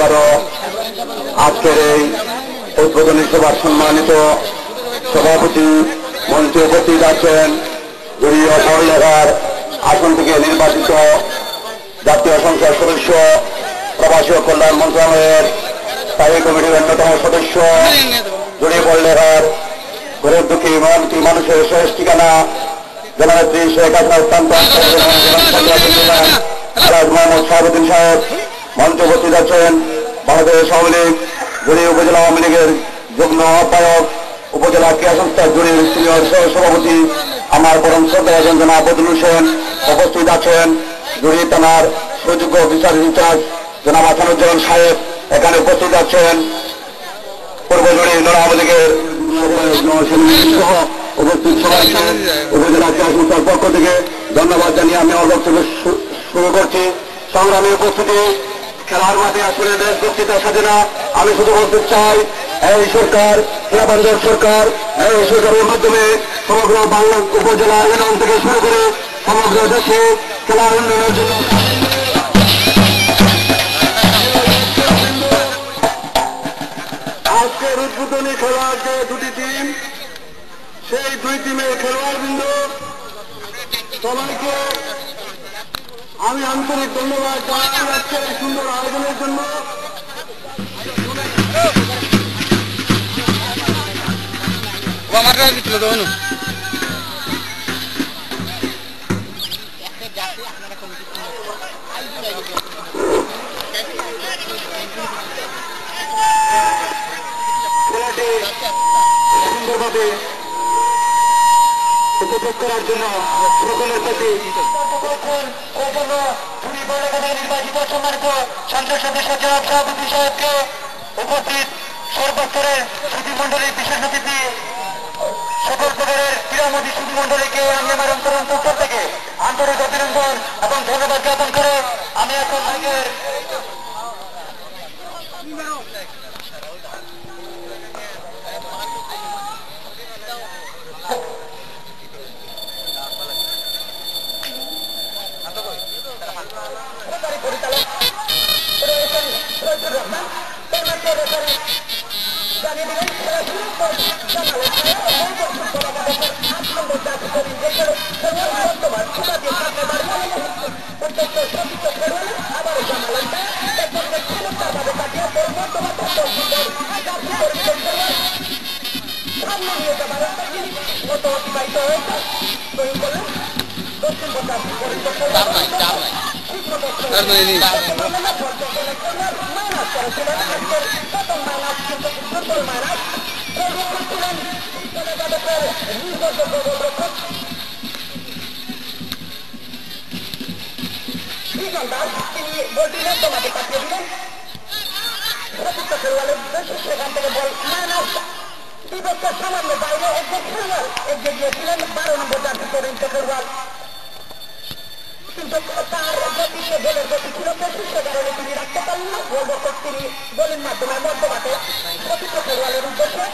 2011 আজকের এই উদ্বোধনী সভার সম্মানিত সভাপতি মঞ্চে উপস্থিত আছেন জুড়িও পৌরনগর আসন থেকে নির্বাচিত জাতীয় সংসদ সদস্য প্রবাসী কল্যাণ মন্ত্রণালয়ের স্থায়ী কমিটির অন্যতম সদস্য জুড়িয়ে পৌরনগর গরিব দুঃখী মন্ত্রী মানুষের শেষ ঠিকানা জননেত্রী শেখ হাসিনা অত্যন্ত মোহাম্মদ শাহাবুদ্দিন সাহেব মঞ্চে উপস্থিত আছেন বাংলাদেশ আওয়ামী লীগ জুড়ি উপজেলা আওয়ামী লীগের যুগ্ম আহ্বায়ক উপজেলা ক্রীড়া সংস্থা জুড়ির সিনিয়র সহ সভাপতি আমার পরম শ্রদ্ধেয় জনাব বদরুল হোসেন উপস্থিত আছেন জুড়ি থানার সুযোগ্য অফিসার ইনচার্জ জনাব হাসানুজ্জামান সাহেব এখানে উপস্থিত আছেন পূর্ব জুড়ি আওয়ামী লীগের সহ উপস্থিত সবাইকে উপজেলা ক্রীড়া সংস্থার পক্ষ থেকে ধন্যবাদ জানিয়ে আমি আমার বক্তব্য শুরু করছি। সংগ্রামী উপস্থিতি খেলার মাঠে আসলে দেশ বক্তৃতা সাজে না। আমি শুধু বলতে চাই এই সরকার খেলাবান্ধব সরকার, এই সরকারের মাধ্যমে সমগ্র বাংলা উপজেলা ইউনিয়ন থেকে শুরু করে সমগ্র দেশে খেলা উন্নয়নের জন্য আজকের উদ্বোধনী খেলার যে দুটি টিম, সেই দুই টিমের খেলোয়াড়বৃন্দ সবাইকে আমি আন্তরিক ধন্যবাদ জানাই আজকের এই সুন্দর আয়োজনের জন্য। খেলাটি সুন্দরভাবে উপভোগ করার জন্য সকলের প্রতি নির্বাচিত সম্মানিত সংসদ সদস্য জনাব সভাপতি সাহেবকে উপস্থিত সর্বস্তরের সুধীমণ্ডলীর বিশেষ অতিথি সকল প্রকারের ক্রীড়ামোদী সুধীমণ্ডলীকে আমি আমার অন্তর থেকে আন্তরিক অভিনন্দন এবং ধন্যবাদ জ্ঞাপন করে আমি এখন আগের তিনি বলছিলেন তোমাকে পাঠিয়ে দিলেন সেখান থেকে বল বিপক্ষের সামান্য বাইরে একজন খেলোয়াড় এগিয়ে গিয়েছিলেন 12 নম্বর জাতীয় তরুণকে খেলোয়াড়, কিন্তু তার গতিতে বলের গতি ছিল বেশি, সে কারণে তিনি রাখতে পারলেন না। গোলরক্ষক তিনি বলের মাধ্যমে মধ্যমাঠে প্রকৃত খেলোয়াড়ের উদ্দেশ্যে